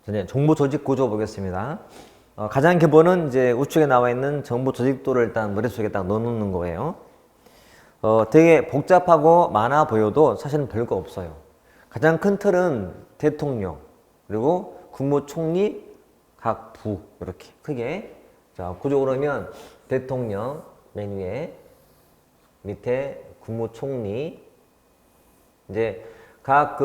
이제 정부 조직 구조 보겠습니다. 가장 기본은 이제 우측에 나와 있는 정부 조직도를 일단 머릿속에 딱 넣어놓는 거예요. 되게 복잡하고 많아 보여도 사실은 별거 없어요. 가장 큰 틀은 대통령, 그리고 국무총리, 각 부, 이렇게 크게. 자, 구조 그러면 대통령 맨 위에, 밑에 국무총리, 이제 각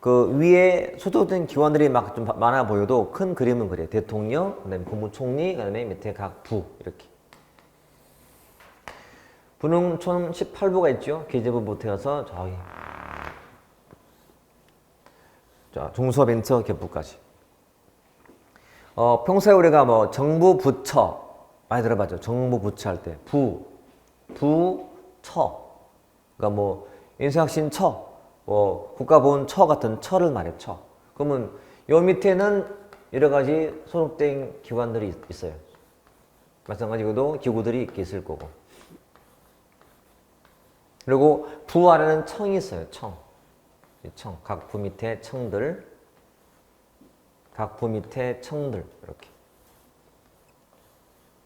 그 위에 소속된 기관들이 막 좀 많아 보여도 큰 그림은 그래요. 대통령, 그다음에 국무총리, 그다음에 밑에 각 부, 이렇게. 부는 총 18부가 있죠. 계제부부터 해서 저기. 자, 중소벤처 기업부까지. 평소에 우리가 뭐 정부 부처 많이 들어봤죠. 정부 부처 할 때 부처. 그러니까 뭐 인수혁신처, 뭐 국가보훈처 같은 처를 말해 처. 그러면 요 밑에는 여러 가지 소속된 기관들이 있어요. 마찬가지로 기구들이 있을 거고. 그리고 부 아래는 청이 있어요. 청. 각 부 밑에 청들. 각 부 밑에 청들. 이렇게.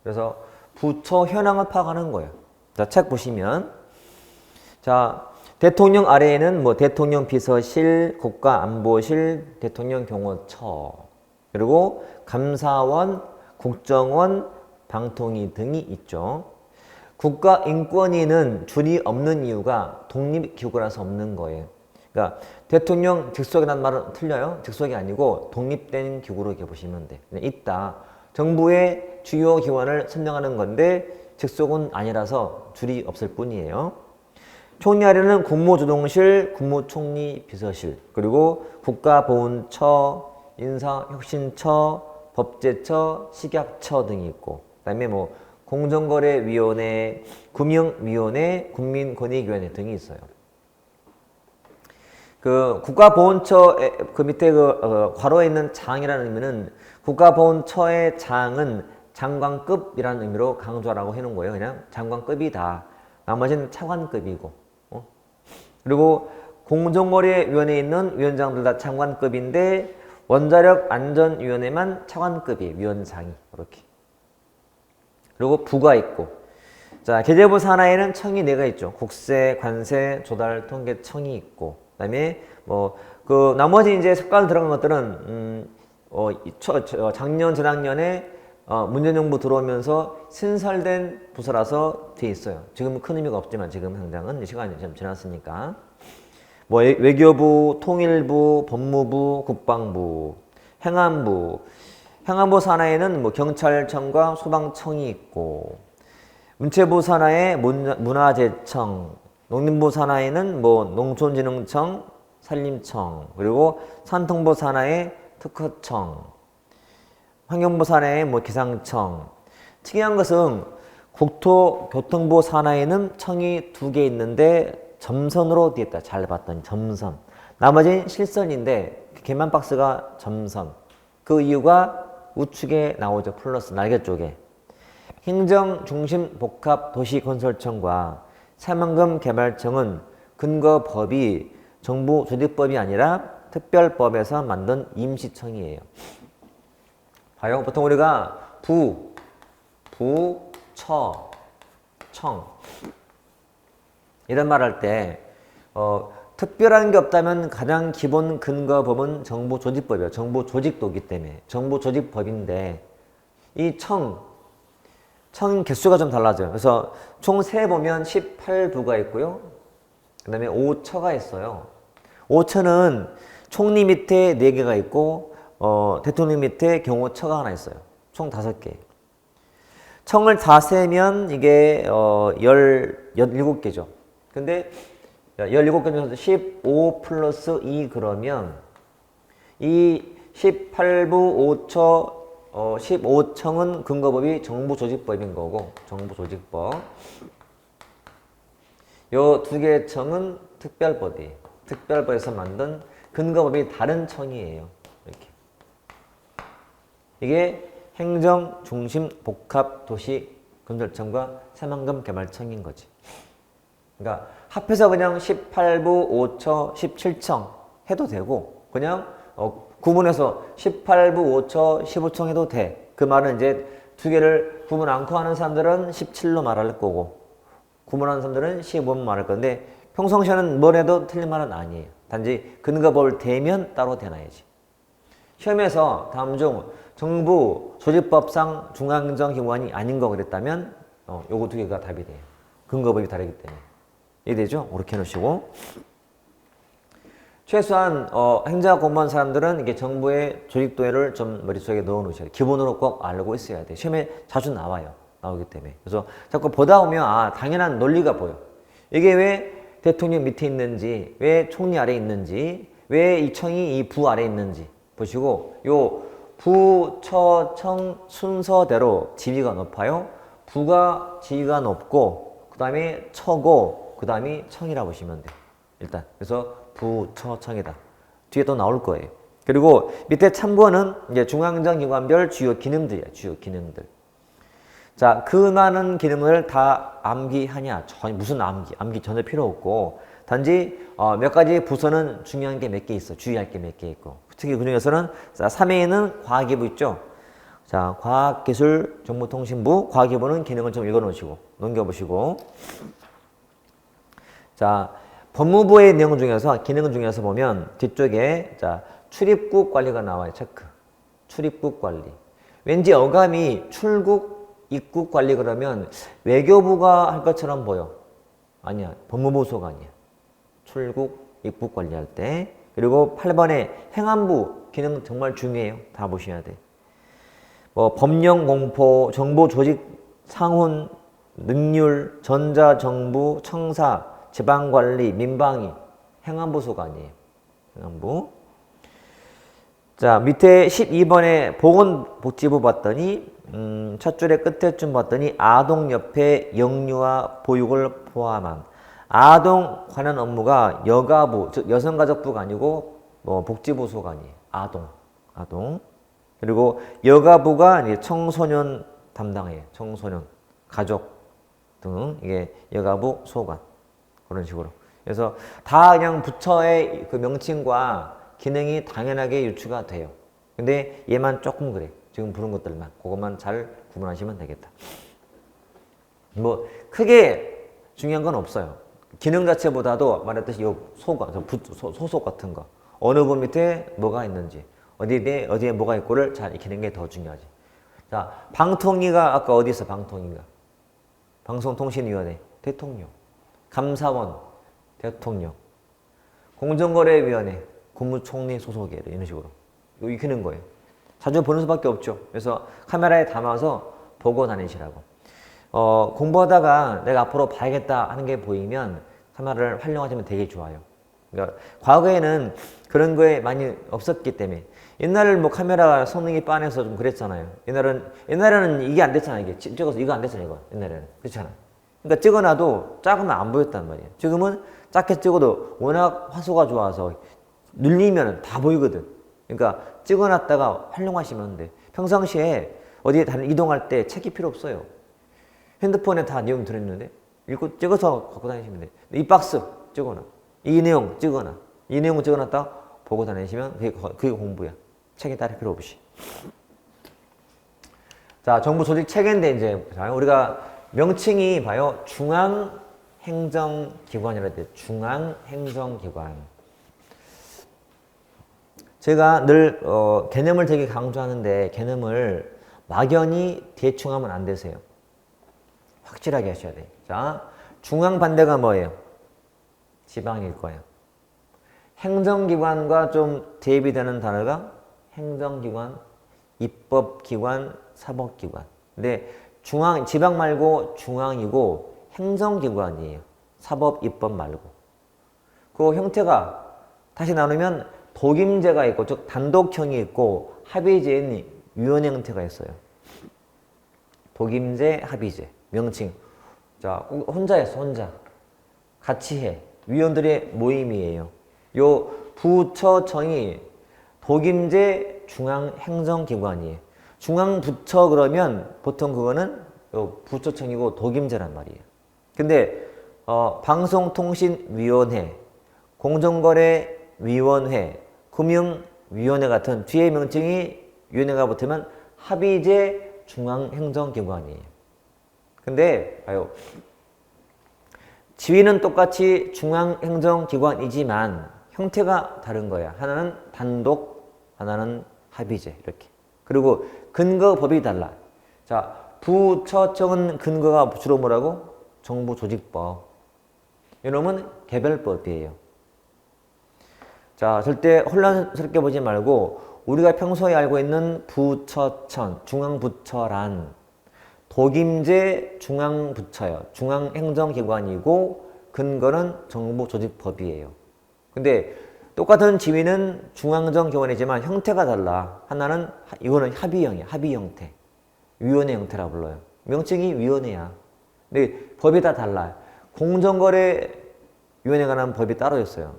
그래서 부처 현황을 파악하는 거예요. 자, 책 보시면. 자, 대통령 아래에는 뭐 대통령 비서실, 국가안보실, 대통령 경호처. 그리고 감사원, 국정원, 방통위 등이 있죠. 국가인권위는 줄이 없는 이유가 독립기구라서 없는 거예요. 그러니까 대통령 직속이라는 말은 틀려요. 직속이 아니고 독립된 기구로 이렇게 보시면 돼. 있다. 정부의 주요 기관을 선정하는 건데 직속은 아니라서 줄이 없을 뿐이에요. 총리 아래는 국무조정실, 국무총리 비서실, 그리고 국가보훈처, 인사혁신처, 법제처, 식약처 등이 있고, 그다음에 뭐 공정거래위원회, 금융위원회, 국민권익위원회 등이 있어요. 그 국가보훈처 그 밑에 괄호에 있는 장이라는 의미는 국가보훈처의 장은 장관급이라는 의미로 강조하라고 해놓은 거예요. 그냥 장관급이다. 나머지는 차관급이고. 그리고 공정거래위원회에 있는 위원장들 다 장관급인데 원자력 안전위원회만 차관급이에요. 위원장이 이렇게. 그리고 부가 있고. 자, 계제부 산하에는 청이 4가 있죠. 국세, 관세, 조달, 통계청이 있고. 그다음에 뭐 그 나머지 이제 색깔 들어간 것들은 작년 재작년에 문재인 정부 들어오면서 신설된 부서라서 돼 있어요. 지금은 큰 의미가 없지만 지금 당장은 시간이 좀 지났으니까. 뭐 외교부, 통일부, 법무부, 국방부, 행안부. 행안부 산하에는 뭐 경찰청과 소방청이 있고, 문체부 산하에 문화재청, 농림부 산하에는 뭐 농촌진흥청, 산림청, 그리고 산통부 산하에 특허청, 환경부 산하에 뭐 기상청. 특이한 것은 국토교통부 산하에는 청이 2개 있는데 점선으로 되어 있다. 잘 봤더니 점선. 나머지는 실선인데 개만 박스가 점선. 그 이유가 우측에 나오죠. 플러스 날개 쪽에. 행정중심복합도시건설청과 새만금개발청은 근거법이 정부 조직법이 아니라 특별법에서 만든 임시청이에요. 봐요. 보통 우리가 처, 청 이런 말 할 때 특별한 게 없다면 가장 기본 근거법은 정부 조직법이에요. 정부 조직도기 때문에 정부 조직법인데 이 청 개수가 좀 달라져요. 그래서 총 세 보면 18부가 있고요. 그 다음에 5처가 있어요. 5처는 총리 밑에 4개가 있고 대통령 밑에 경호처가 하나 있어요. 총 5개. 청을 다 세면 이게 17개죠. 근데 17개 중에서 15 플러스 2 그러면 이 18부 5처 15청은 근거법이 정부조직법인 거고, 정부조직법. 요 2개 청은 특별법이에요. 특별법에서 만든 근거법이 다른 청이에요. 이렇게. 이게 행정중심복합도시건설청과 새만금개발청인 거지. 그러니까 합해서 그냥 18부, 5처, 17청 해도 되고, 그냥 구분해서 18부 5초, 15청 해도 돼. 그 말은 이제 두 개를 구분 않고 하는 사람들은 17로 말할 거고 구분하는 사람들은 15로 말할 건데 평상시에는 뭘 해도 틀린 말은 아니에요. 단지 근거법을 대면 따로 대놔야지. 시험에서 다음 중 정부 조직법상 중앙행정기관이 아닌 거 그랬다면 요거 두 개가 답이 돼요. 근거법이 다르기 때문에. 이해되죠? 그렇게 해놓으시고 최소한 행정학 공부한 사람들은 이게 정부의 조직도를 좀 머릿속에 넣어 놓으셔야 돼요. 기본으로 꼭 알고 있어야 돼요. 시험에 자주 나오기 때문에. 그래서 자꾸 보다 보면 당연한 논리가 보여. 이게 왜 대통령 밑에 있는지, 왜 총리 아래에 있는지, 왜 이 청이 이 부 아래에 있는지 보시고 요 부, 처, 청 순서대로 지위가 높아요. 부가 지위가 높고 그 다음에 처고 그 다음이 청이라 보시면 돼요. 일단 그래서 부, 처, 청이다. 뒤에 또 나올 거예요. 그리고 밑에 참고는 이제 중앙행정기관별 주요 기능들이야. 주요 기능들. 자, 그 많은 기능을 다 암기하냐? 무슨 암기 전혀 필요 없고 단지 몇 가지 부서는 중요한 게 몇 개 있어. 주의할 게 몇 개 있고. 특히 그 중에서는 3회에는 과학기부 있죠. 자, 과학기술 정보통신부 과학기부는 기능을 좀 읽어놓으시고 넘겨보시고 자, 법무부의 내용 중에서 기능 중에서 보면 뒤쪽에 자 출입국 관리가 나와요. 체크. 출입국 관리. 왠지 어감이 출국 입국 관리 그러면 외교부가 할 것처럼 보여. 아니야. 법무부 소관이야. 출국 입국 관리할 때. 그리고 8번에 행안부 기능 정말 중요해요. 다 보셔야 돼. 뭐 법령 공포, 정보 조직 상훈, 능률, 전자정부, 청사, 지방관리, 민방위, 행안부 소관이에요. 행안부. 자, 밑에 12번에 보건복지부 봤더니 첫 줄의 끝에쯤 봤더니 아동 옆에 영유아 보육을 포함한 아동 관련 업무가 여가부, 즉 여성가족부가 아니고 뭐 복지부 소관이에요. 아동. 그리고 여가부가 이제 청소년 담당해요. 청소년, 가족 등 이게 여가부 소관. 그런 식으로. 그래서 다 그냥 부처의 그 명칭과 기능이 당연하게 유추가 돼요. 근데 얘만 조금 그래. 지금 부른 것들만. 그것만 잘 구분하시면 되겠다. 뭐 크게 중요한 건 없어요. 기능 자체보다도 말했듯이 요 소속 같은 거. 어느 부 밑에 뭐가 있는지, 어디에 뭐가 있고를 잘 익히는 게 더 중요하지. 자, 방통위가 아까 어디 있어? 방통위가. 방송통신위원회, 대통령. 감사원, 대통령. 공정거래위원회, 국무총리 소속이에요. 이런 식으로. 이거 익히는 거예요. 자주 보는 수밖에 없죠. 그래서 카메라에 담아서 보고 다니시라고. 공부하다가 내가 앞으로 봐야겠다 하는 게 보이면 카메라를 활용하시면 되게 좋아요. 그러니까 과거에는 그런 거에 많이 없었기 때문에 옛날에 뭐 카메라 성능이 빤해서 좀 그랬잖아요. 옛날에는 이게 안 됐잖아요. 이게 찍어서 이거 안 됐잖아요. 이거 옛날에는 그렇잖아. 그러니까 찍어놔도 작으면 안 보였단 말이에요. 지금은 작게 찍어도 워낙 화소가 좋아서 눌리면 다 보이거든. 그러니까 찍어놨다가 활용하시면 돼. 평상시에 어디에 이동할 때 책이 필요 없어요. 핸드폰에 다 내용 들어있는데 읽고 찍어서 갖고 다니시면 돼. 이 박스 찍어놔. 이 내용 찍어놔. 이 내용 찍어놨다 보고 다니시면 그게 공부야. 책에 따를 필요 없이. 자, 정부 조직 체계인데 이제 우리가 명칭이 봐요. 중앙행정기관이라 돼요. 중앙행정기관. 제가 늘 개념을 되게 강조하는데 개념을 막연히 대충 하면 안 되세요. 확실하게 하셔야 돼요. 자, 중앙 반대가 뭐예요? 지방일 거예요. 행정기관과 좀 대입이 되는 단어가 행정기관, 입법기관, 사법기관. 근데 지방 말고 중앙이고 행정기관이에요. 사법, 입법 말고. 그 형태가 다시 나누면 독임제가 있고, 즉 단독형이 있고 합의제인 위원회 형태가 있어요. 독임제, 합의제. 명칭. 자, 혼자 했어, 혼자. 같이 해. 위원들의 모임이에요. 요 부처청이 독임제 중앙행정기관이에요. 중앙부처 그러면 보통 그거는 요 부처청이고 독임제란 말이에요. 근데 방송통신위원회, 공정거래위원회, 위원회 같은 뒤에 명칭이 위원회가 붙으면 합의제 중앙행정기관이에요. 근데 봐요. 지위는 똑같이 중앙행정기관이지만 형태가 다른 거야. 하나는 단독, 하나는 합의제 이렇게. 그리고 근거법이 달라. 자, 부처청은 근거가 주로 뭐라고? 정부조직법. 이놈은 개별법이에요. 자, 절대 혼란스럽게 보지 말고 우리가 평소에 알고 있는 부처청, 중앙부처란 독임제 중앙부처예요. 중앙행정기관이고 근거는 정부조직법이에요. 근데 똑같은 지위는 중앙행정기관이지만 형태가 달라. 하나는 이거는 합의형이야. 합의 형태. 위원회 형태라고 불러요. 명칭이 위원회야. 근데 법이 다 달라요. 공정거래위원회에 관한 법이 따로 있어요.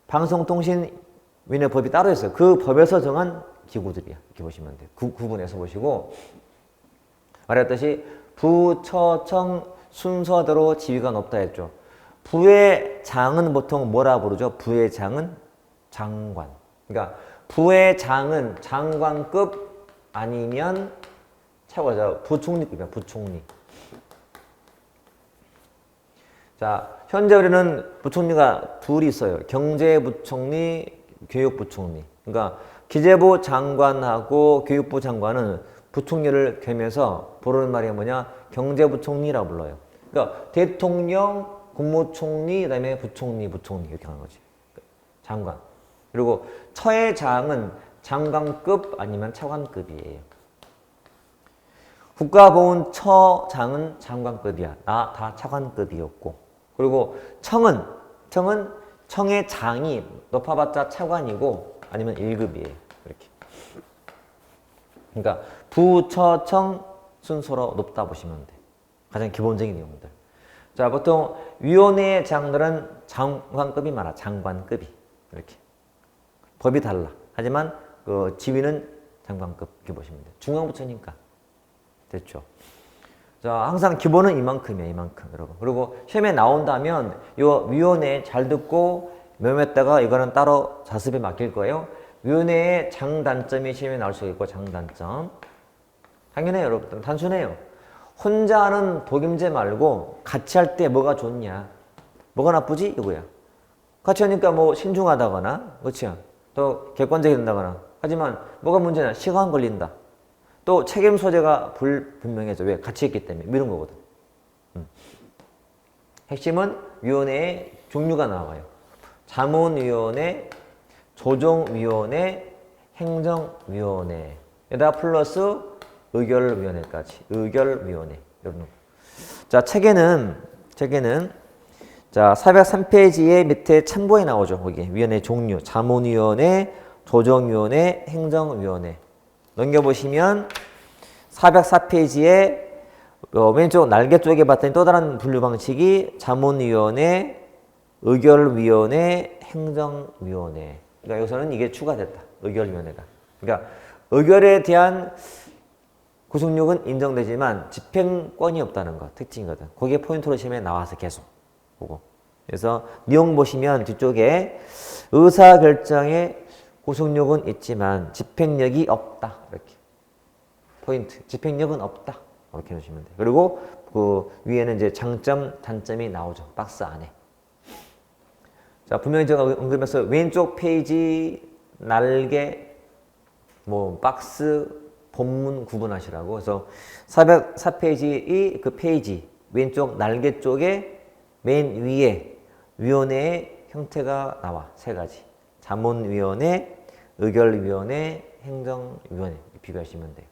방송통신위원회 법이 따로 있어요. 그 법에서 정한 기구들이야. 이렇게 보시면 돼요. 구분해서 보시고 말했듯이 부처청 순서대로 지위가 높다 했죠. 부회장은 보통 뭐라 부르죠? 부회장은 장관. 그러니까 부회장은 장관급 아니면 최고죠. 부총리급이야. 부총리. 자, 현재 우리는 부총리가 둘이 있어요. 경제부총리, 교육부총리. 그러니까 기재부 장관하고 교육부 장관은 부총리를 겸해서 부르는 말이 뭐냐? 경제부총리라고 불러요. 그러니까 대통령, 국무총리, 그다음에 부총리 이렇게 하는 거지. 장관. 그리고 처해장은 장관급 아니면 차관급이에요. 국가보훈처장은 장관급이야. 나 다 차관급이었고. 그리고 청은 청의 장이 높아봤자 차관이고 아니면 1급이에요. 이렇게. 그러니까 부처청 순서로 높다 보시면 돼. 가장 기본적인 내용들. 자, 보통 위원회의 장들은 장관급이 많아. 장관급이. 이렇게. 법이 달라. 하지만 그 지위는 장관급 이렇게 보시면 돼. 중앙부처니까. 됐죠. 자, 항상 기본은 이만큼이야, 이만큼, 여러분. 그리고 시험에 나온다면 요 위원회 잘 듣고 메모했다가 이거는 따로 자습에 맡길 거예요. 위원회의 장단점이 시험에 나올 수 있고, 장단점. 당연해요, 여러분. 단순해요. 혼자 하는 독임제 말고 같이 할 때 뭐가 좋냐? 뭐가 나쁘지? 이거야. 같이 하니까 뭐 신중하다거나, 그렇지? 또 객관적이 된다거나. 하지만 뭐가 문제냐? 시간 걸린다. 또 책임 소재가 불분명해져. 왜? 같이 했기 때문에. 이런 거거든. 핵심은 위원회의 종류가 나와요. 자문위원회, 조정위원회, 행정위원회. 여기다 플러스 의결위원회까지. 의결위원회. 이런 거. 자, 책에는 자, 403페이지의 밑에 참고에 나오죠. 거기 위원회 종류. 자문위원회, 조정위원회, 행정위원회. 넘겨보시면 404페이지에 왼쪽 날개 쪽에 봤더니 또 다른 분류 방식이 자문위원회, 의결위원회, 행정위원회. 그러니까 여기서는 이게 추가됐다. 의결위원회가. 그러니까 의결에 대한 구속력은 인정되지만 집행권이 없다는 거 특징이거든. 거기에 포인트로 시험에 나와서 계속 보고. 그래서 내용 보시면 뒤쪽에 의사결정에 구속력은 있지만 집행력이 없다. 이렇게. 포인트. 집행력은 없다. 이렇게 놓으시면 돼요. 그리고 그 위에는 이제 장점, 단점이 나오죠. 박스 안에. 자, 분명히 제가 언급해서 왼쪽 페이지 날개, 뭐 박스, 본문 구분하시라고. 그래서 404페이지 그 페이지 왼쪽 날개 쪽에 맨 위에 위원회의 형태가 나와. 세 가지. 자문위원회, 의결위원회, 행정위원회 비교하시면 돼요.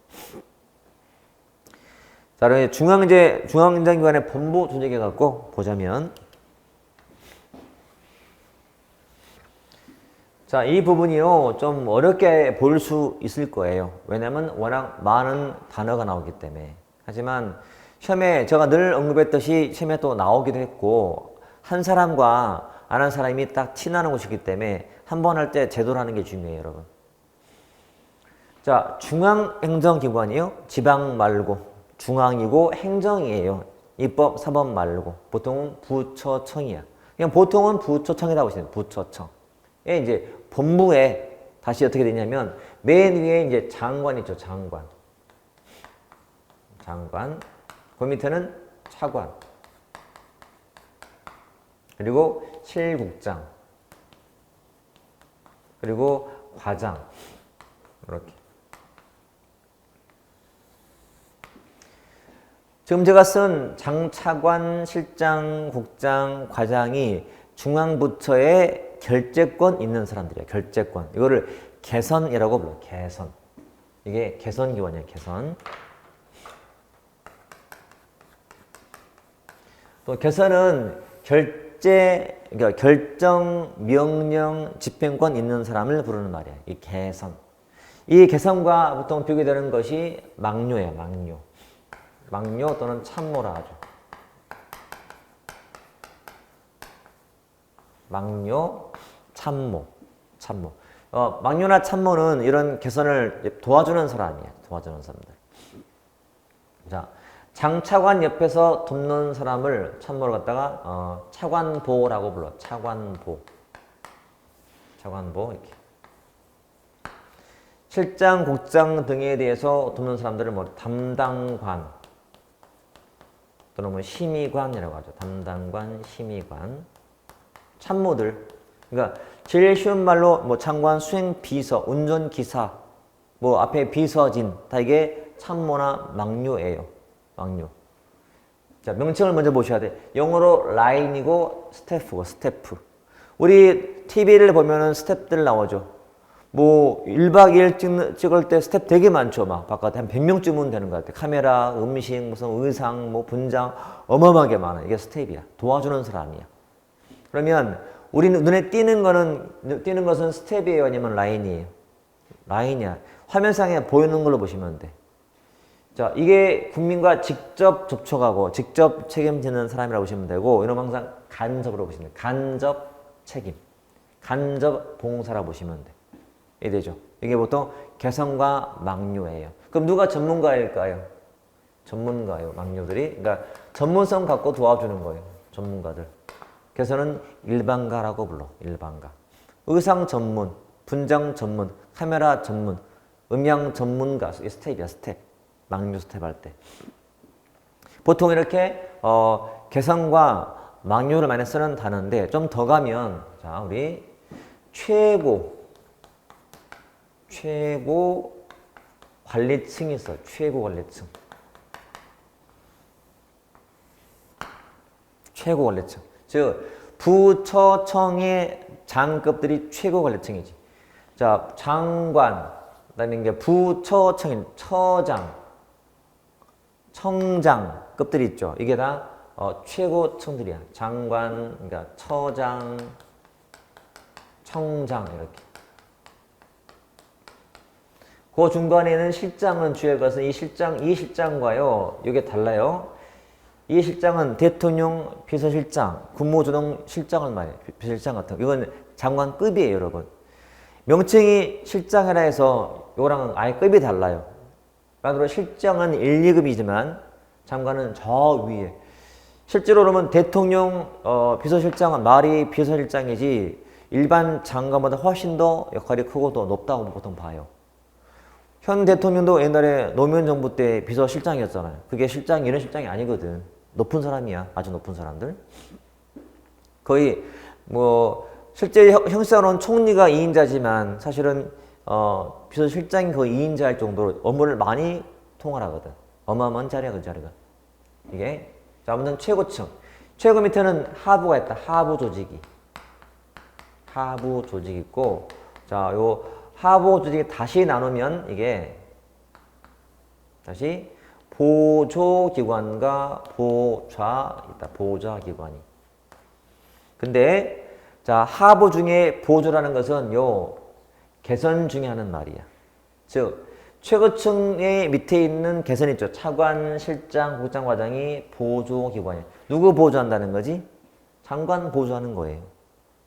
자, 그럼 중앙행정기관의 본부 조직해 갖고 보자면, 자, 이 부분이요 좀 어렵게 볼 수 있을 거예요. 왜냐면 워낙 많은 단어가 나오기 때문에. 하지만 시험에 제가 늘 언급했듯이 시험에 또 나오기도 했고 한 사람과 안 한 사람이 딱 티나는 곳이기 때문에 한 번 할 때 제대로 하는 게 중요해요, 여러분. 자, 중앙행정기관이요. 지방 말고 중앙이고 행정이에요. 입법, 사법 말고 보통은 부처청이야. 그냥 보통은 부처청이라고 하시면 부처청. 예, 이제 본부에 다시 어떻게 되냐면 맨 위에 이제 장관 있죠. 장관. 그 밑에는 차관. 그리고 실국장. 그리고 과장. 이렇게. 지금 제가 쓴 장차관, 실장, 국장, 과장이 중앙부처에 결재권 있는 사람들이에요. 결재권. 이거를 개선이라고 불러요. 개선. 이게 개선기관이에요. 개선. 또 개선은 그러니까 결정, 명령, 집행권 있는 사람을 부르는 말이에요. 이 개선. 이 개선과 보통 비교되는 것이 망료예요. 망료. 망료 또는 참모라 하죠. 망료, 참모. 망료나 참모는 이런 개선을 도와주는 사람이에요. 도와주는 사람들. 자, 장차관 옆에서 돕는 사람을 참모를 갖다가 차관보라고 불러. 차관보 이렇게. 실장, 국장 등에 대해서 돕는 사람들을 뭐 담당관 또는 뭐 심의관이라고 하죠. 담당관, 심의관. 참모들. 그러니까 제일 쉬운 말로 뭐 장관, 수행 비서, 운전 기사, 뭐 앞에 비서진 다 이게 참모나 망료예요. 망료. 자, 명칭을 먼저 보셔야 돼. 영어로 라인이고 스태프고 스태프. 우리 TV를 보면은 스태프들 나오죠. 뭐 1박 2일 찍을 때 스태프 되게 많죠. 막 바깥에 한 100명쯤은 되는 것 같아. 카메라, 음식, 무슨 의상, 뭐 분장 어마어마하게 많아. 이게 스태프야. 도와주는 사람이야. 그러면 우리 눈에 띄는 것은 스텝이에요, 아니면 라인이에요? 라인이야. 화면상에 보이는 걸로 보시면 돼. 자, 이게 국민과 직접 접촉하고 직접 책임지는 사람이라고 보시면 되고, 이런 항상 간접으로 보시면 돼. 간접 책임, 간접 봉사라고 보시면 돼. 이해되죠? 이게 보통 개선과 망료예요. 그럼 누가 전문가일까요? 전문가예요, 망료들이. 그러니까 전문성 갖고 도와주는 거예요, 전문가들. 개선은 일반가라고 불러. 일반가. 의상 전문, 분장 전문, 카메라 전문, 음향 전문가. 이게 스텝이야, 스텝. 망료 스텝 할 때. 보통 이렇게 개선과 망료를 많이 쓰는 단어인데 좀 더 가면 자, 우리 최고 관리층이 있어. 최고 관리층. 최고 관리층. 즉 부처청의 장급들이 최고 관리층이지. 자, 장관, 그다음에 이제 부처청인 처장, 청장급들이 있죠. 이게 다 최고층들이야. 장관, 그러니까 처장, 청장 이렇게. 그 중간에는 실장은 주의 것은 이 실장과요. 이게 달라요. 이 실장은 대통령 비서실장, 국무조정 실장을 말해요. 비서실장 같은 거. 이건 장관급이에요, 여러분. 명칭이 실장이라 해서 이거랑은 아예 급이 달라요. 그러니까 실장은 1, 2급이지만 장관은 저 위에. 실제로 그러면 대통령 비서실장은 말이 비서실장이지 일반 장관보다 훨씬 더 역할이 크고 더 높다고 보통 봐요. 현 대통령도 옛날에 노무현 정부 때 비서실장이었잖아요. 그게 실장이 이런 실장이 아니거든. 높은 사람이야. 아주 높은 사람들. 거의 뭐 실제 형식상으로는 총리가 2인자지만 사실은 비서실장이 거의 2인자일 정도로 업무를 많이 통할하거든. 어마어마한 자리야, 그 자리가. 이게. 자, 아무튼 최고층. 최고 밑에는 하부가 있다. 하부 조직이. 하부 조직이 있고, 자, 요 하부 조직이 다시 나누면 이게 다시 보조기관과 보좌 있다. 보좌기관이. 근데 자, 하부 중에 보조라는 것은 요 개선 중에 하는 말이야. 즉 최고층의 밑에 있는 개선 있죠. 차관, 실장, 국장, 과장이 보조기관이야. 누구 보조한다는 거지? 장관 보조하는 거예요.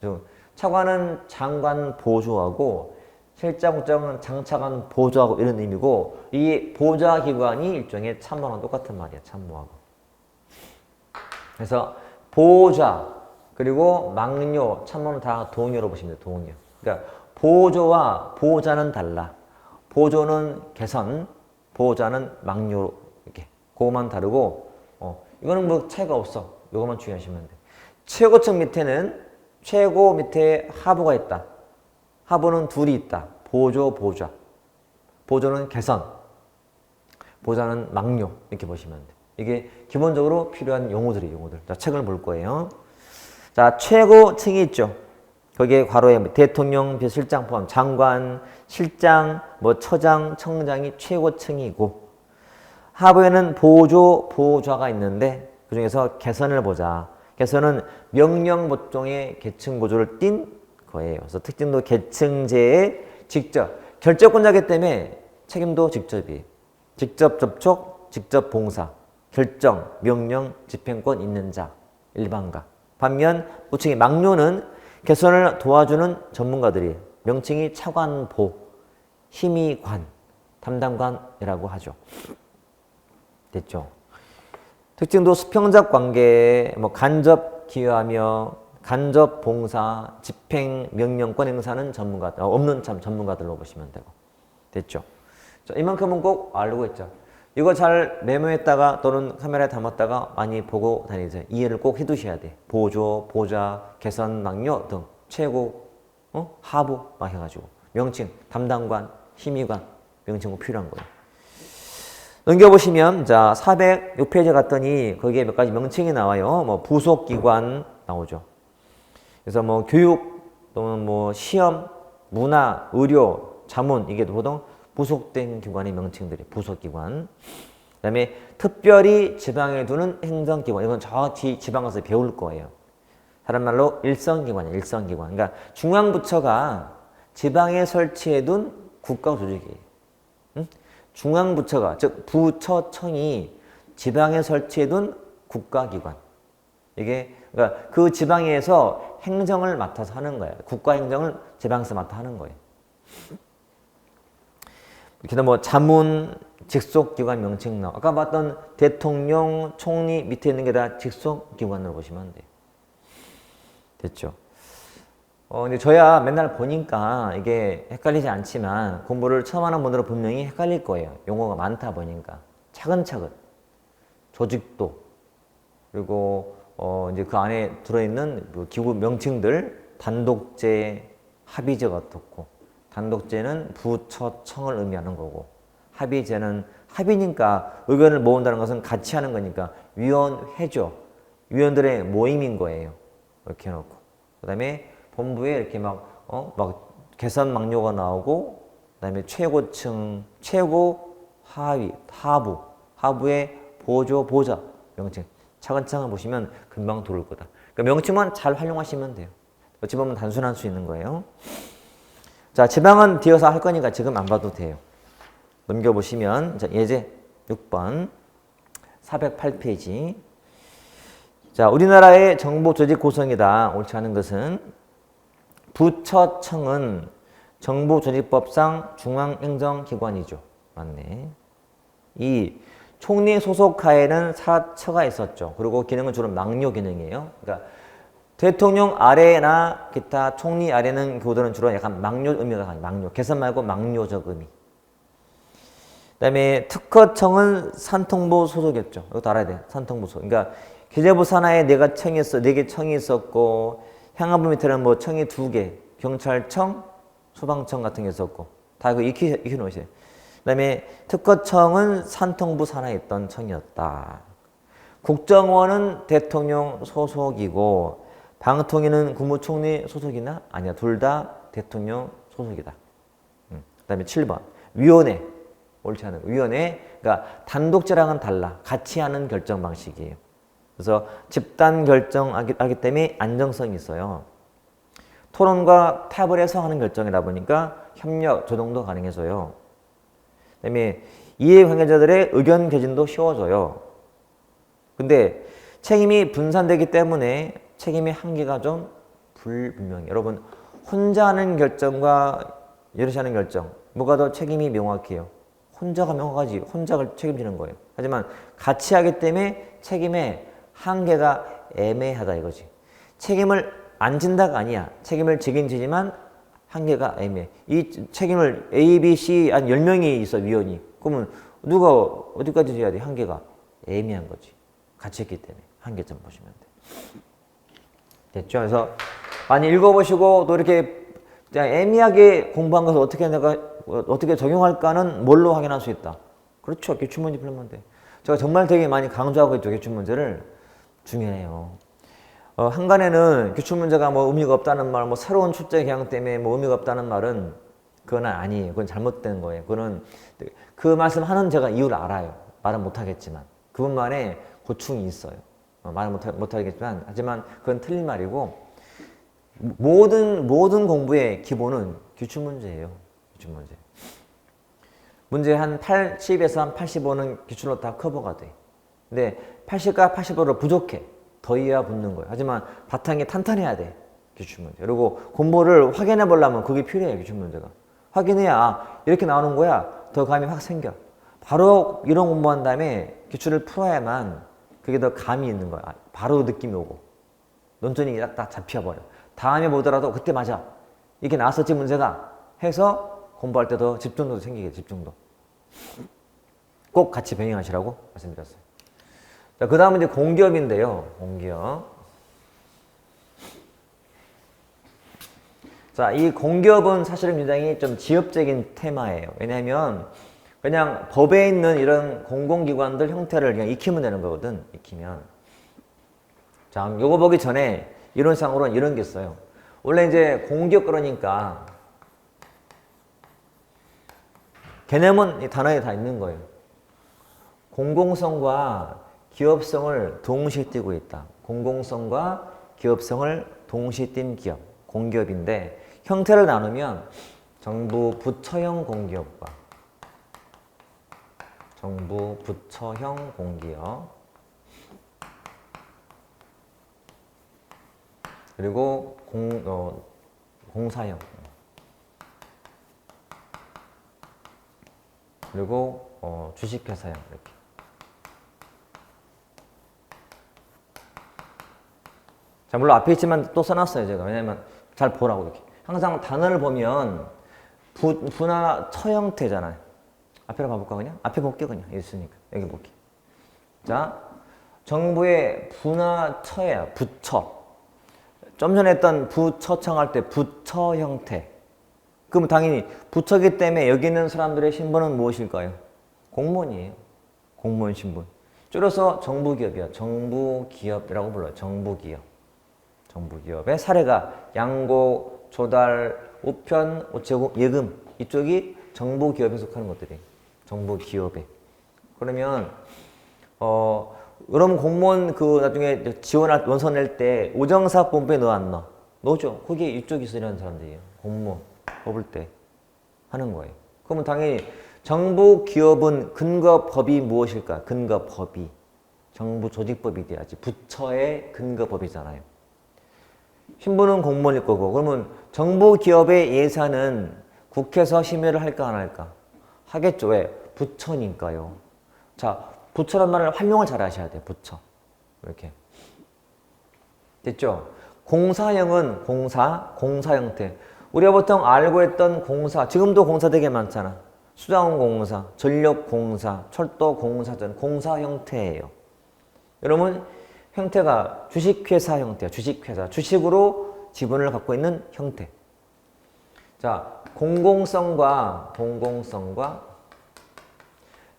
즉 차관은 장관 보조하고 실장, 국장은 장차관 보조하고 이런 의미고, 이 보좌기관이 일종의 참모랑 똑같은 말이야. 참모하고. 그래서 보좌 그리고 망료, 참모는 다 동료로 보시면 돼요. 동료. 그러니까 보조와 보호자는 달라. 보조는 개선, 보호자는 막료. 이렇게. 그거만 다르고, 이거는 뭐 차이가 없어. 이거만 주의하시면 돼. 최고층 밑에는 최고 밑에 하부가 있다. 하부는 둘이 있다. 보조, 보좌. 보조는 개선, 보좌는 막료. 이렇게 보시면 돼. 이게 기본적으로 필요한 용어들. 자, 책을 볼 거예요. 자, 최고층이 있죠. 거기에 괄호에 대통령, 비서실장 포함, 장관, 실장, 뭐 처장, 청장이 최고층이고, 하부에는 보조, 보좌가 있는데 그 중에서 개선을 보자. 개선은 명령보통의 계층 구조를 띈 거예요. 그래서 특징도 계층제의 직접, 결정권자이기 때문에 책임도 직접이에요. 직접 접촉, 직접 봉사, 결정, 명령, 집행권 있는 자, 일반가. 반면 부층의 막료는 개선을 도와주는 전문가들이 명칭이 차관보, 힘의관, 담당관이라고 하죠. 됐죠? 특징도 수평적 관계, 뭐 간접 기여하며 간접 봉사, 집행, 명령권 행사는 전문가들, 없는 참 전문가들로 보시면 되고. 됐죠? 자, 이만큼은 꼭 알고 있죠. 이거 잘 메모했다가 또는 카메라에 담았다가 많이 보고 다니세요. 이해를 꼭 해두셔야 돼. 보조, 보좌, 개선, 막료 등 최고, 하부 막 해가지고 명칭, 담당관, 힘의관 명칭 꼭 필요한 거예요. 넘겨보시면 자 406페이지 갔더니 거기에 몇 가지 명칭이 나와요. 뭐 부속기관 나오죠. 그래서 뭐 교육 또는 뭐 시험, 문화, 의료, 자문 이게 보통 부속된 기관의 명칭들이 부속기관. 그다음에 특별히 지방에 두는 행정기관. 이건 저 지방 가서 배울 거예요. 다른 말로 일선기관이에요. 일선기관. 그러니까 중앙부처가 지방에 설치해둔 국가조직이에요. 응? 중앙부처가 즉 부처청이 지방에 설치해둔 국가기관. 이게 그러니까 그 지방에서 행정을 맡아서 하는 거예요. 국가행정을 지방에서 맡아 하는 거예요. 이렇게 뭐 자문, 직속기관 명칭 나와. 아까 봤던 대통령, 총리 밑에 있는 게 다 직속기관으로 보시면 돼요. 됐죠? 근데 저야 맨날 보니까 이게 헷갈리지 않지만 공부를 처음 하는 분들은 분명히 헷갈릴 거예요. 용어가 많다 보니까. 차근차근. 조직도. 그리고 이제 그 안에 들어있는 뭐 기구 명칭들, 단독제, 합의제가 어떻고. 단독제는 부처청을 의미하는 거고, 합의제는 합의니까 의견을 모은다는 것은 같이 하는 거니까 위원회죠. 위원들의 모임인 거예요. 이렇게 해놓고. 그 다음에 본부에 이렇게 막 개선 막료가 나오고, 그 다음에 최고층, 최고, 하위, 하부, 하부의 보조, 보좌 명칭. 차근차근 보시면 금방 들어올 거다. 그러니까 명칭만 잘 활용하시면 돼요. 어찌 보면 단순할 수 있는 거예요. 자, 지방은 뒤에서 할 거니까 지금 안 봐도 돼요. 넘겨보시면, 자, 예제 6번, 408페이지. 자, 우리나라의 정보 조직 구성이다. 옳지 않은 것은 부처청은 정보조직법상 중앙행정기관이죠. 맞네. 이 총리 소속하에는 사처가 있었죠. 그리고 기능은 주로 막료 기능이에요. 그러니까 대통령 아래나 기타 총리 아래는 교들은 주로 약간 막료 의미가 강해요. 막료. 개선 말고 막료적 의미. 그 다음에 특허청은 산통부 소속이었죠. 이것도 알아야 돼. 산통부 소속. 그러니까 기재부 산하에 네개 청이 있었고, 행안부 밑에는 뭐 청이 2개, 경찰청, 소방청 같은 게 있었고, 다 이거 익히 놓으세요. 그 다음에 특허청은 산통부 산하에 있던 청이었다. 국정원은 대통령 소속이고, 방통위는 국무총리 소속이나? 아니야. 둘 다 대통령 소속이다. 그 다음에 7번. 위원회. 옳지 않은 위원회. 그러니까 단독제랑은 달라. 같이 하는 결정 방식이에요. 그래서 집단 결정하기 때문에 안정성이 있어요. 토론과 탑을 해서 하는 결정이다 보니까 협력, 조정도 가능해서요. 그 다음에 이해관계자들의 의견 개진도 쉬워져요. 근데 책임이 분산되기 때문에 책임의 한계가 좀 불분명해요. 여러분, 혼자 하는 결정과 여럿이 하는 결정, 뭐가 더 책임이 명확해요? 혼자가 명확하지. 혼자가 책임지는 거예요. 하지만 같이 하기 때문에 책임의 한계가 애매하다 이거지. 책임을 안 진다가 아니야. 책임을 지긴 지지만 한계가 애매해. 이 책임을 A, B, C 한 10명이 있어, 위원이. 그러면 누가 어디까지 해야 돼? 한계가 애매한 거지. 같이 했기 때문에. 한계점 보시면 돼. 됐죠? 그래서 많이 읽어보시고 또 이렇게 그냥 애매하게 공부한 것을 어떻게 내가 어떻게 적용할까는 뭘로 확인할 수 있다. 그렇죠. 기출문제 풀면 돼. 제가 정말 되게 많이 강조하고 있죠. 기출문제를. 중요해요. 한간에는 기출문제가 뭐 의미가 없다는 말, 뭐 새로운 출제 경향 때문에 뭐 의미가 없다는 말은 그건 아니에요. 그건 잘못된 거예요. 그거는 그 말씀하는 제가 이유를 알아요. 말은 못하겠지만 그분만의 고충이 있어요. 말은 못하겠지만 하지만 그건 틀린 말이고 모든 공부의 기본은 기출문제예요. 기출문제. 문제 한 80에서 한 85는 기출로 다 커버가 돼. 근데 80과 85로 부족해. 더 이해야 붙는 거예요. 하지만 바탕이 탄탄해야 돼. 기출문제. 그리고 공부를 확인해 보려면 그게 필요해요. 기출문제가. 확인해야 아, 이렇게 나오는 거야. 더 감이 확 생겨. 바로 이런 공부한 다음에 기출을 풀어야만 그게 더 감이 있는 거야. 바로 느낌이 오고. 논점이 딱 잡혀버려. 다음에 보더라도 그때 맞아. 이렇게 나왔었지 문제가 해서 공부할 때 더 집중도도 생기게 집중도. 꼭 같이 병행하시라고 말씀드렸어요. 자, 그 다음은 이제 공기업인데요. 공기업. 자, 이 공기업은 사실은 굉장히 좀 지엽적인 테마예요. 왜냐하면 그냥 법에 있는 이런 공공기관들 형태를 그냥 익히면 되는 거거든. 익히면. 자, 요거 보기 전에 이론상으로는 이런 게 있어요. 원래 이제 공기업 그러니까 개념은 이 단어에 다 있는 거예요. 공공성과 기업성을 동시에 띠고 있다. 공공성과 기업성을 동시에 띈 기업, 공기업인데 형태를 나누면 정부 부처형 공기업과 정부 부처형 공기업 그리고 공사형 그리고 주식회사형 이렇게. 자, 물론 앞에 있지만 또 써놨어요 제가. 왜냐면 잘 보라고 이렇게. 항상 단어를 보면 부나 처 형태잖아요. 앞에로 가볼까 그냥? 앞에 볼게 그냥. 있으니까 여기 볼게. 자, 정부의 부나 처야. 부처. 좀 전에 했던 부처청 할 때 부처 형태. 그럼 당연히 부처기 때문에 여기 있는 사람들의 신분은 무엇일까요? 공무원이에요. 공무원 신분. 줄여서 정부기업이야. 정부기업이라고 불러요. 정부기업. 정부기업의 사례가 양고, 조달, 우편, 우체국, 예금 이쪽이 정부기업에 속하는 것들이 정부기업에. 그러면 여러분 공무원 그 나중에 지원할 원서 낼 때 우정사업본부에 넣어 안 넣어? 넣죠. 거기에 이쪽이 쓰려는 사람들이에요. 공무원 뽑을 때 하는 거예요. 그러면 당연히 정부기업은 근거법이 무엇일까? 근거법이 정부 조직법이 돼야지. 부처의 근거법이잖아요. 신분은 공무원일 거고 그러면 정부기업의 예산은 국회에서 심의를 할까 안 할까? 하겠죠. 왜? 부처니까요. 자, 부처란 말을 활용을 잘 하셔야 돼요. 부처. 이렇게. 됐죠? 공사형은 공사 형태. 우리가 보통 알고 있던 공사, 지금도 공사 되게 많잖아. 수자원공사, 전력공사, 철도공사전, 공사 형태예요. 여러분, 형태가 주식회사 형태야. 주식회사. 주식으로 지분을 갖고 있는 형태. 자, 공공성과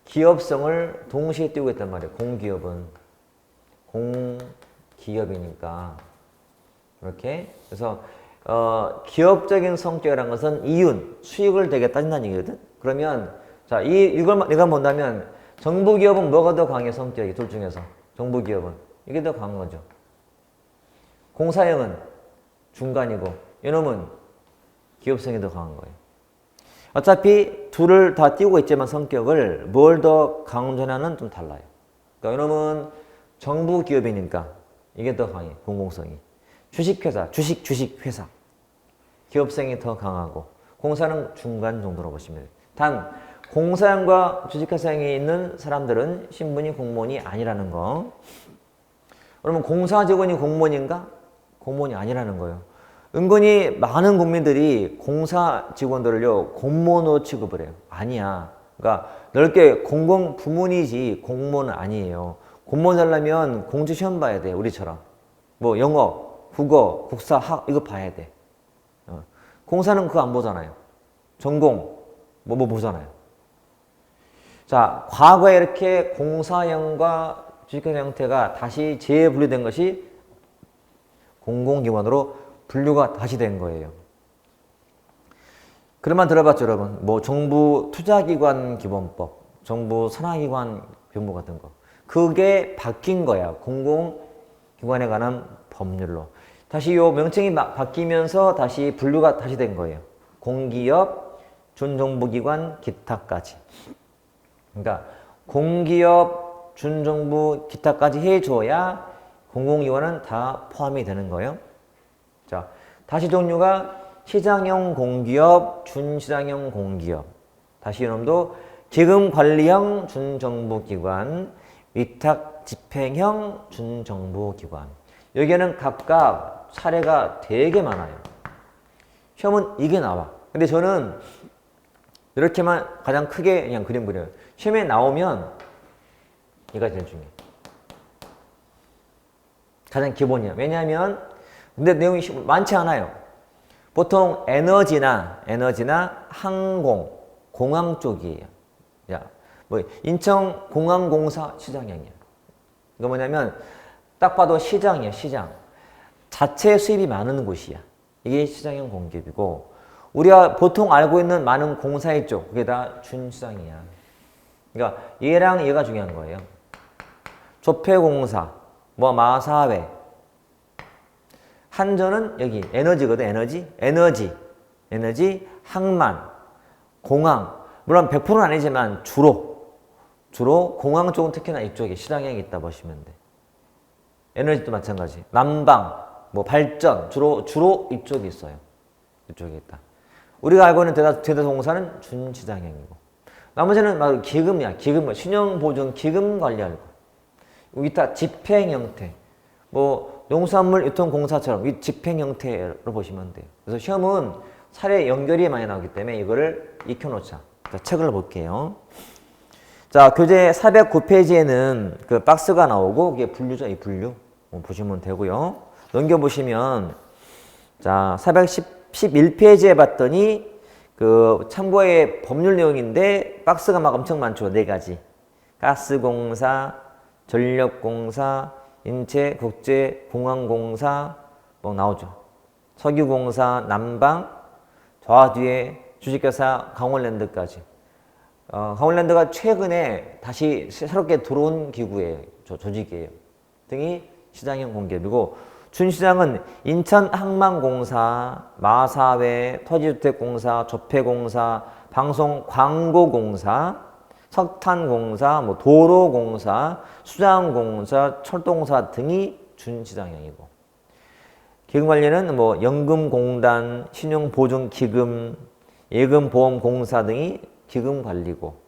기업성을 동시에 띄우고 있단 말이에요. 공기업은. 공기업이니까. 이렇게. 그래서, 기업적인 성격이라는 것은 이윤, 수익을 되게 따진다는 얘기거든? 그러면, 자, 이걸 내가 본다면, 정부기업은 뭐가 더 강해, 성격이? 둘 중에서. 정부기업은. 이게 더 강한 거죠. 공사형은 중간이고, 이놈은 기업성이 더 강한 거예요. 어차피 둘을 다 띄우고 있지만 성격을 뭘 더 강조하냐는 좀 달라요. 그러니까 이놈은 정부 기업이니까 이게 더 강해, 공공성이. 주식회사, 주식회사. 기업성이 더 강하고 공사는 중간 정도로 보시면 돼요. 단 공사형과 주식회사형이 있는 사람들은 신분이 공무원이 아니라는 거. 그러면 공사 직원이 공무원인가? 공무원이 아니라는 거예요. 은근히 많은 국민들이 공사 직원들을요, 공무원으로 취급을 해요. 아니야. 그러니까 넓게 공공 부문이지 공무원은 아니에요. 공무원 되려면 공직 시험 봐야 돼, 우리처럼. 뭐 영어, 국어, 국사, 학 이거 봐야 돼. 공사는 그거 안 보잖아요. 전공 뭐 보잖아요. 자, 과거에 이렇게 공사형과 주식형 형태가 다시 재분류된 것이 공공기관으로 분류가 다시 된 거예요. 그런 말 들어봤죠, 여러분? 뭐 정부 투자기관 기본법, 정부 산하기관 기본법 같은 거. 그게 바뀐 거야. 공공기관에 관한 법률로. 다시 요 명칭이 바뀌면서 다시 분류가 다시 된 거예요. 공기업, 준정부기관, 기타까지. 그러니까 공기업, 준정부, 기타까지 해줘야 공공기관은 다 포함이 되는 거예요. 자, 다시 종류가 시장형 공기업, 준시장형 공기업. 다시 이놈도 기금관리형 준정부기관, 위탁집행형 준정부기관. 여기에는 각각 사례가 되게 많아요. 시험은 이게 나와. 근데 저는 이렇게만 가장 크게 그냥 그림 그려요. 시험에 나오면 얘가 제일 중요해. 가장 기본이야. 왜냐하면 근데 내용이 많지 않아요. 보통 에너지나 항공, 공항 쪽이에요. 야, 뭐 인천공항공사 시장형이야. 이거 뭐냐면 딱 봐도 시장이야, 시장. 자체 수입이 많은 곳이야. 이게 시장형 공기업이고, 우리가 보통 알고 있는 많은 공사의 쪽, 그게 다 준시장이야. 그러니까 얘랑 얘가 중요한 거예요. 조폐공사, 뭐 마사회. 한전은 여기 에너지거든, 에너지, 항만, 공항. 물론 100%는 아니지만 주로 공항 쪽은 특히나 이쪽에 시장형이 있다 보시면 돼. 에너지도 마찬가지. 난방, 뭐 발전, 주로 이쪽에 있어요. 이쪽에 있다. 우리가 알고 있는 대다수공사는 준시장형이고. 나머지는 막 기금이야. 기금, 신용보증, 기금 관리하는 거. 이따 집행 형태. 뭐 농수산물 유통공사처럼 이 집행 형태로 보시면 돼요. 그래서 시험은 사례 연결이 많이 나오기 때문에 이거를 익혀놓자. 자, 책을 볼게요. 자, 교재 409페이지에는 그 박스가 나오고 이게 분류죠. 이 분류. 보시면 되고요. 넘겨보시면 자, 411페이지에 봤더니 그 참고의 법률 내용인데 박스가 막 엄청 많죠. 4가지. 가스공사, 전력공사, 인체국제공항공사 뭐 나오죠. 석유공사, 난방, 저 뒤에 주식회사 강원랜드까지. 강원랜드가 최근에 다시 새롭게 들어온 기구예요. 조직이에요. 등이 시장형 공기업이고, 준시장은 인천항만공사, 마사회, 토지주택공사, 조폐공사, 방송광고공사, 석탄공사, 뭐 도로공사, 수장공사, 철도공사 등이 준시장형이고, 기금관리는 뭐 연금공단, 신용보증기금, 예금보험공사 등이 기금관리고,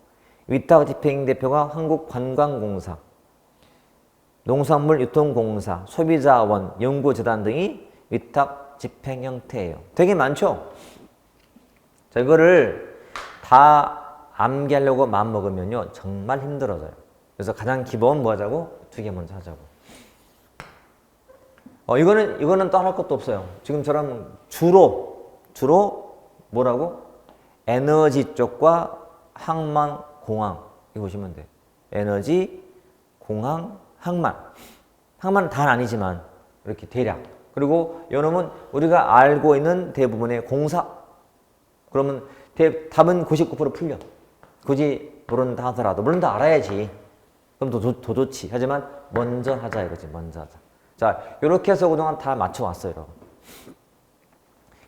위탁집행대표가 한국관광공사, 농산물 유통공사, 소비자원, 연구재단 등이 위탁집행 형태예요. 되게 많죠? 자, 이거를 다 암기하려고 마음먹으면요 정말 힘들어져요. 그래서 가장 기본 뭐 하자고? 2개 먼저 하자고. 이거는 또 할 것도 없어요. 지금처럼 주로 뭐라고? 에너지 쪽과 항만, 공항 이거 보시면 돼요. 에너지, 공항, 항만은 다 아니지만 이렇게 대략. 그리고 요놈은 우리가 알고 있는 대부분의 공사. 그러면 답은 99% 풀려. 굳이 모른다 하더라도 물론 다 알아야지. 그럼 더 좋지. 하지만 먼저 하자 이거지. 먼저 하자. 자, 이렇게 해서 그동안 다 맞춰왔어요, 여러분.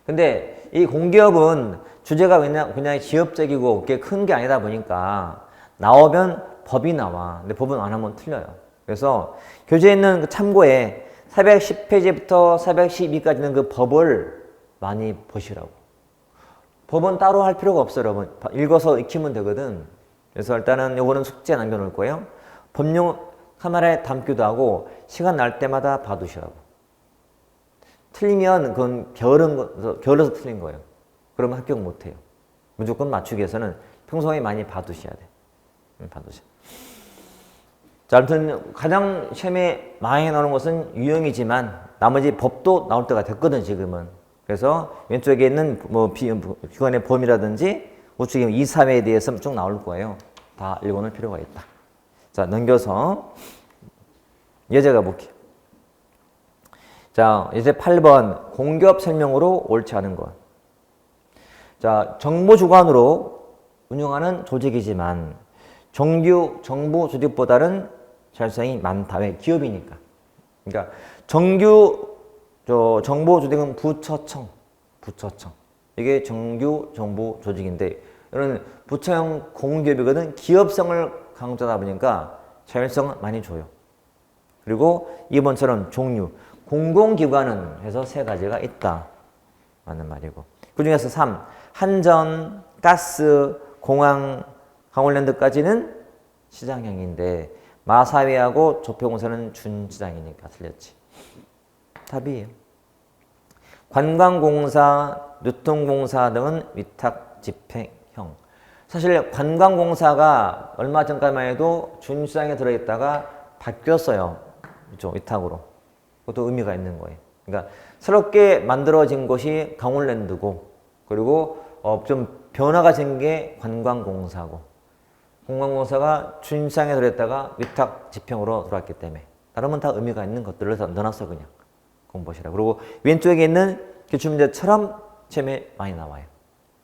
근데 이 공기업은 주제가 그냥 기업적이고 그게 큰 게 아니다 보니까 나오면 법이 나와. 근데 법은 안 하면 틀려요. 그래서 교재에 있는 그 참고에 410페이지부터 412까지는 그 법을 많이 보시라고. 법은 따로 할 필요가 없어요, 여러분. 읽어서 익히면 되거든. 그래서 일단은 요거는 숙제 남겨놓을 거예요. 법령 카메라에 담기도 하고 시간 날 때마다 봐두시라고. 틀리면 그건 게을러서 틀린 거예요. 그러면 합격 못 해요. 무조건 맞추기 위해서는 평소에 많이 봐두셔야 돼. 봐두셔. 자, 아무튼 가장 시험에 많이 나오는 것은 유형이지만 나머지 법도 나올 때가 됐거든, 지금은. 그래서 왼쪽에 있는 뭐 기관의 범위라든지 우측에 2, 3회에 대해서 쭉 나올 거예요. 다 읽어놓을 필요가 있다. 자, 넘겨서 예제 가볼게요. 자, 예제 8번 공기업 설명으로 옳지 않은 것. 자, 정부 주관으로 운영하는 조직이지만 정부 조직보다는 자율성이 많다. 왜? 기업이니까. 그러니까 정부 조직은 부처청. 이게 정부 조직인데 이런 부처형 공기업이거든. 기업성을 강조하다 보니까 자율성을 많이 줘요. 그리고 2번처럼 종류. 공공기관은 해서 3가지가 있다. 맞는 말이고. 그 중에서 3. 한전, 가스, 공항, 강원랜드까지는 시장형인데 마사회하고 조폐공사는 준시장이니까 틀렸지. 답이에요. 관광공사, 유통공사 등은 위탁집행형. 사실 관광공사가 얼마 전까지만 해도 준시장에 들어있다가 바뀌었어요. 그렇죠? 위탁으로. 그것도 의미가 있는 거예요. 그러니까 새롭게 만들어진 것이 강원랜드고 그리고 좀 변화가 된 게 관광공사고 관광공사가 준시장에 들어있다가 위탁집행으로 들어왔기 때문에 다른 건 다 의미가 있는 것들을 넣어놨어 그냥 공부하시라. 그리고 왼쪽에 있는 기출문제처럼 시험에 많이 나와요.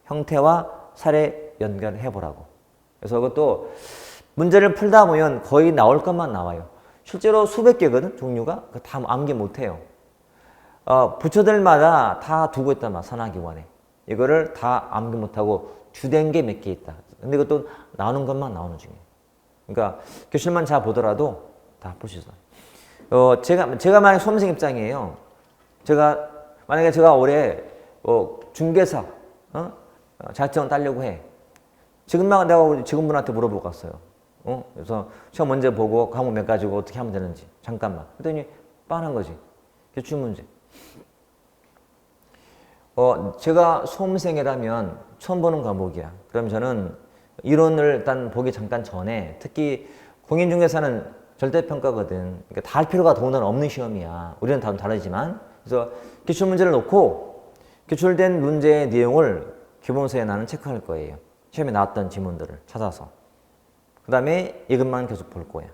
형태와 사례 연결해보라고. 그래서 그것도 문제를 풀다 보면 거의 나올 것만 나와요. 실제로 수백 개거든 종류가. 다 암기 못해요. 부처들마다 다 두고 있단 말이야. 산하기관에. 이거를 다 암기 못하고 주된 게 몇 개 있다. 근데 이것도 나오는 것만 나오는 중이에요. 그러니까 교실만 잘 보더라도 다 보시죠. 제가 만약에 수험생 입장이에요. 만약에 제가 올해 중개사 자격증 따려고 해. 지금만 내가 직원분한테 물어보고 갔어요. 그래서 시험 문제 보고 과목 몇 가지고 어떻게 하면 되는지 잠깐만. 그랬더니 빤한 거지. 기출 문제. 제가 수험생이라면 처음 보는 과목이야. 그럼 저는 이론을 일단 보기 잠깐 전에 특히 공인중개사는 절대평가거든. 그러니까 다 할 필요가 더군다나 없는 시험이야. 우리는 다 다르지만. 그래서 기출문제를 놓고 기출된 문제의 내용을 기본서에 나는 체크할 거예요. 시험에 나왔던 지문들을 찾아서. 그 다음에 이것만 계속 볼 거야.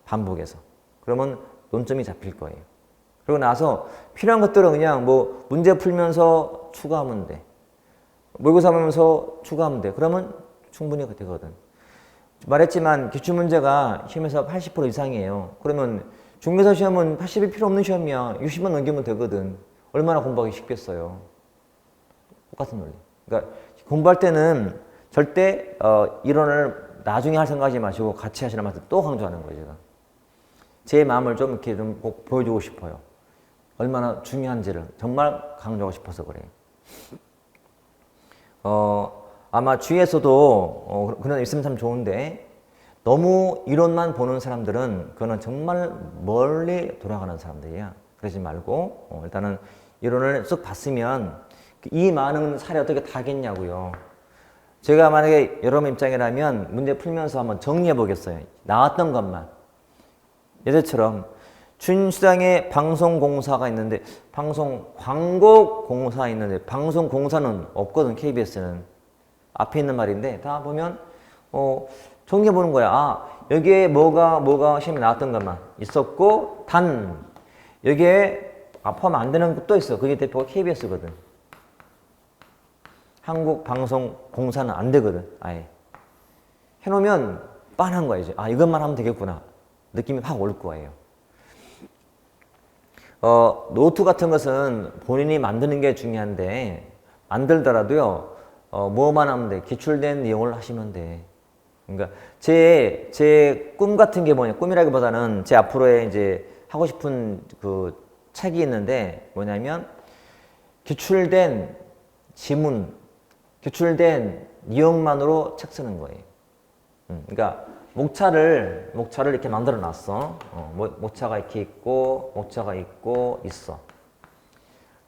반복해서. 그러면 논점이 잡힐 거예요. 그러고 나서 필요한 것들은 그냥 뭐 문제 풀면서 추가하면 돼. 모의고사 하면서 추가하면 돼. 그러면 충분히 되거든. 말했지만 기출문제가 시험에서 80% 이상이에요. 그러면 중개사 시험은 80이 필요 없는 시험이야. 60만 넘기면 되거든. 얼마나 공부하기 쉽겠어요. 똑같은 논리. 그러니까 공부할 때는 절대 이론을 나중에 할 생각하지 마시고 같이 하시는 말씀 또 강조하는 거예요. 제가. 제 마음을 좀 이렇게 좀 꼭 보여주고 싶어요. 얼마나 중요한지를 정말 강조하고 싶어서 그래요. 아마 주위에서도 그런 일 있으면 참 좋은데 너무 이론만 보는 사람들은 그거는 정말 멀리 돌아가는 사람들이야. 그러지 말고 일단은 이론을 쓱 봤으면 이 많은 사례 어떻게 다 하겠냐고요. 제가 만약에 여러분 입장이라면 문제 풀면서 한번 정리해 보겠어요. 나왔던 것만. 예전처럼 준시장에 방송공사가 있는데 광고공사 있는데 방송공사는 없거든. KBS는. 앞에 있는 말인데 다 보면 정리해 보는 거야. 여기에 뭐가 시험에 나왔던 것만 있었고 단 여기에 포함 안 되는 것도 있어. 그게 대표가 KBS거든. 한국방송공사는 안 되거든. 아예. 해놓으면 빤한 거야 이제. 이것만 하면 되겠구나. 느낌이 확 올 거예요. 노트 같은 것은 본인이 만드는 게 중요한데 만들더라도요. 뭐만 하면 돼. 기출된 내용을 하시면 돼. 그러니까 제 꿈 같은 게 뭐냐. 꿈이라기보다는 제 앞으로의 이제 하고 싶은 그 책이 있는데 뭐냐면 기출된 지문, 기출된 내용만으로 책 쓰는 거예요. 그러니까 목차를 이렇게 만들어 놨어. 목차가 이렇게 있고, 목차가 있고, 있어.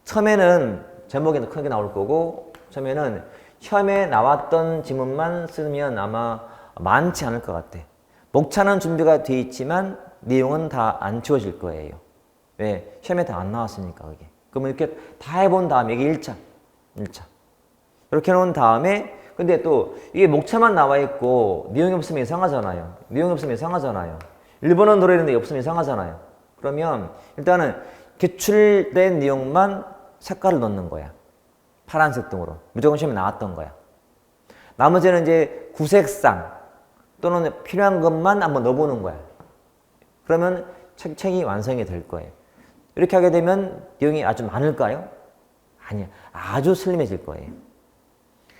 처음에는 제목이 더 크게 나올 거고, 처음에는 시험에 나왔던 지문만 쓰면 아마 많지 않을 것 같아. 목차는 준비가 돼 있지만 내용은 다 안 채워질 거예요. 왜? 시험에 다 안 나왔으니까 그게. 그러면 이렇게 다 해본 다음에 이게 1차. 이렇게 해놓은 다음에 근데 또 이게 목차만 나와 있고 내용이 없으면 이상하잖아요. 내용이 없으면 이상하잖아요. 일본어 노래인데 없으면 이상하잖아요. 그러면 일단은 기출된 내용만 색깔을 넣는 거야. 파란색 등으로. 무조건 시험에 나왔던 거야. 나머지는 이제 구색상 또는 필요한 것만 한번 넣어보는 거야. 그러면 책이 완성이 될 거예요. 이렇게 하게 되면 내용이 아주 많을까요? 아니야. 아주 슬림해질 거예요.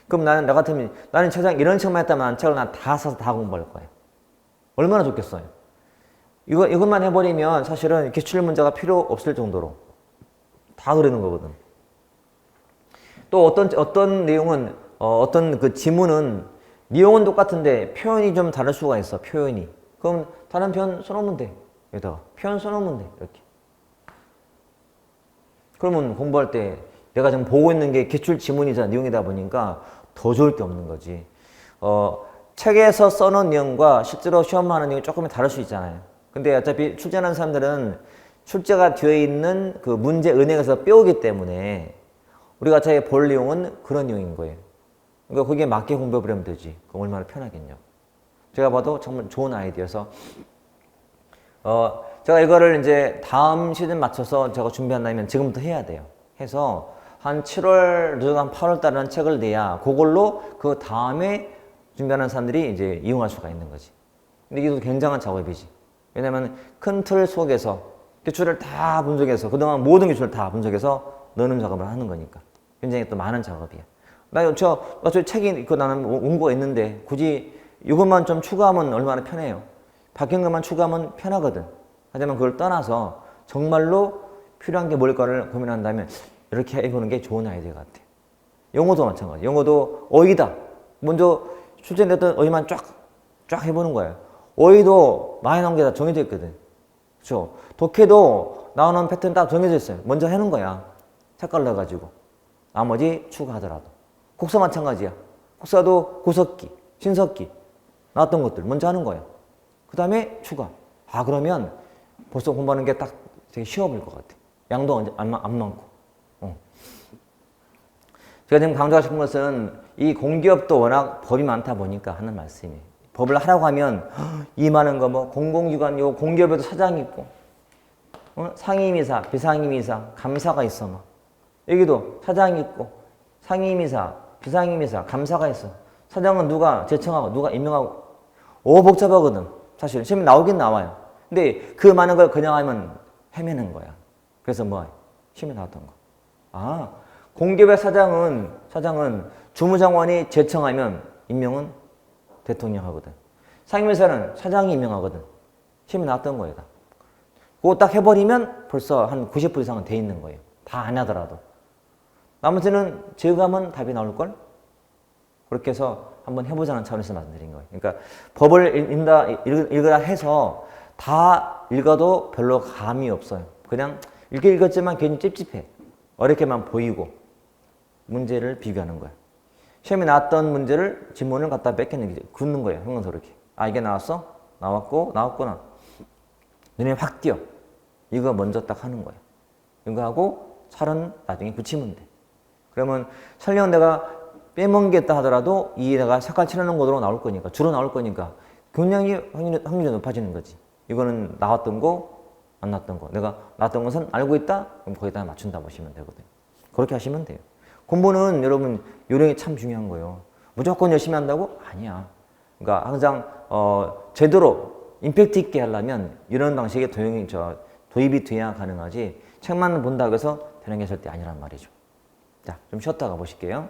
그럼 나 같으면 나는 최장 이런 책만 했다면 책을 난 다 사서 다 공부할 거예요. 얼마나 좋겠어요. 이것만 해버리면 사실은 기출 문제가 필요 없을 정도로 다 그러는 거거든. 또 어떤 내용은 어떤 그 지문은 내용은 똑같은데 표현이 좀 다를 수가 있어. 표현이. 그럼 다른 표현 써놓으면 돼. 여기다가 표현 써놓으면 돼. 이렇게. 그러면 공부할 때 내가 지금 보고 있는 게 기출 지문이자 내용이다 보니까 더 좋을 게 없는 거지. 책에서 써놓은 내용과 실제로 시험하는 내용이 조금 다를 수 있잖아요. 근데 어차피 출제하는 사람들은 출제가 되어 있는 그 문제 은행에서 빼오기 때문에 우리가 어차피 볼 내용은 그런 내용인 거예요. 그러니까 거기에 맞게 공부해버리면 되지. 그럼 얼마나 편하겠냐. 제가 봐도 정말 좋은 아이디어여서 제가 이거를 이제 다음 시즌 맞춰서 제가 준비한다면 지금부터 해야 돼요. 해서 한 7월, 늦어도 한 8월 달에는 책을 내야 그걸로 그 다음에 준비하는 사람들이 이제 이용할 수가 있는 거지. 근데 이게 굉장한 작업이지. 왜냐면 큰 틀 속에서 기출을 다 분석해서 그동안 모든 기출을 다 분석해서 넣는 작업을 하는 거니까 굉장히 또 많은 작업이야. 저 책이 나는 원고가 있는데 굳이 이것만 좀 추가하면 얼마나 편해요. 바뀐 것만 추가하면 편하거든. 하지만 그걸 떠나서 정말로 필요한 게 뭘까를 고민한다면 이렇게 해보는 게 좋은 아이디어 같아. 영어도 마찬가지. 영어도 어휘다. 먼저 출제됐던 어휘만 쫙 해보는 거예요. 어휘도 많이 나온 게 다 정해져 있거든. 그렇죠? 독해도 나오는 패턴 딱 정해져 있어요. 먼저 하는 거야. 색깔 넣어가지고. 나머지 추가하더라도. 국사 마찬가지야. 국사도 구석기, 신석기 나왔던 것들 먼저 하는 거예요. 그 다음에 추가. 그러면 벌써 공부하는 게 딱 되게 쉬워 보일 것 같아. 양도 안 많고. 제가 지금 강조하고 싶은 것은 이 공기업도 워낙 법이 많다 보니까 하는 말씀이에요. 법을 하라고 하면 이 많은 거 뭐 공공기관 요 공기업에도 사장이 있고 상임이사, 비상임이사, 감사가 있어 막. 여기도 사장이 있고 상임이사, 비상임이사, 감사가 있어. 사장은 누가 제청하고 누가 임명하고 복잡하거든. 사실 시험에 나오긴 나와요. 근데 그 많은 걸 그냥 하면 헤매는 거야. 그래서 시험에 나왔던 거. 공기업의 사장은 주무장관이 제청하면 임명은 대통령 하거든. 상임이사는 사장이 임명하거든. 시험에 나왔던 거예요. 그거 딱 해버리면 벌써 한 90% 이상은 돼 있는 거예요. 다 안 하더라도. 나머지는 제거하면 답이 나올걸? 그렇게 해서 한번 해보자는 차원에서 말씀드린 거예요. 그러니까 법을 읽으라 해서 다 읽어도 별로 감이 없어요. 그냥 읽었지만 괜히 찝찝해. 어렵게만 보이고 문제를 비교하는 거야. 시험에 나왔던 문제를 지문을 갖다 긋는 거예요. 형광색 이렇게. 이게 나왔어? 나왔구나. 눈에 확 띄어. 이거 먼저 딱 하는 거야. 이거 하고 살은 나중에 붙이면 돼. 그러면 설령 내가 빼먹은 게 있다 하더라도 내가 색깔 칠하는 거로 나올 거니까, 주로 나올 거니까 굉장히 확률이 높아지는 거지. 이거는 나왔던 거, 안 나왔던 거. 내가 나왔던 것은 알고 있다? 그럼 거기다 맞춘다 보시면 되거든요. 그렇게 하시면 돼요. 공부는 여러분 요령이 참 중요한 거예요. 무조건 열심히 한다고? 아니야. 그러니까 항상 제대로 임팩트 있게 하려면 이런 방식의 도입이 돼야 가능하지 책만 본다고 해서 되는 게 절대 아니란 말이죠. 자, 좀 쉬었다가 보실게요.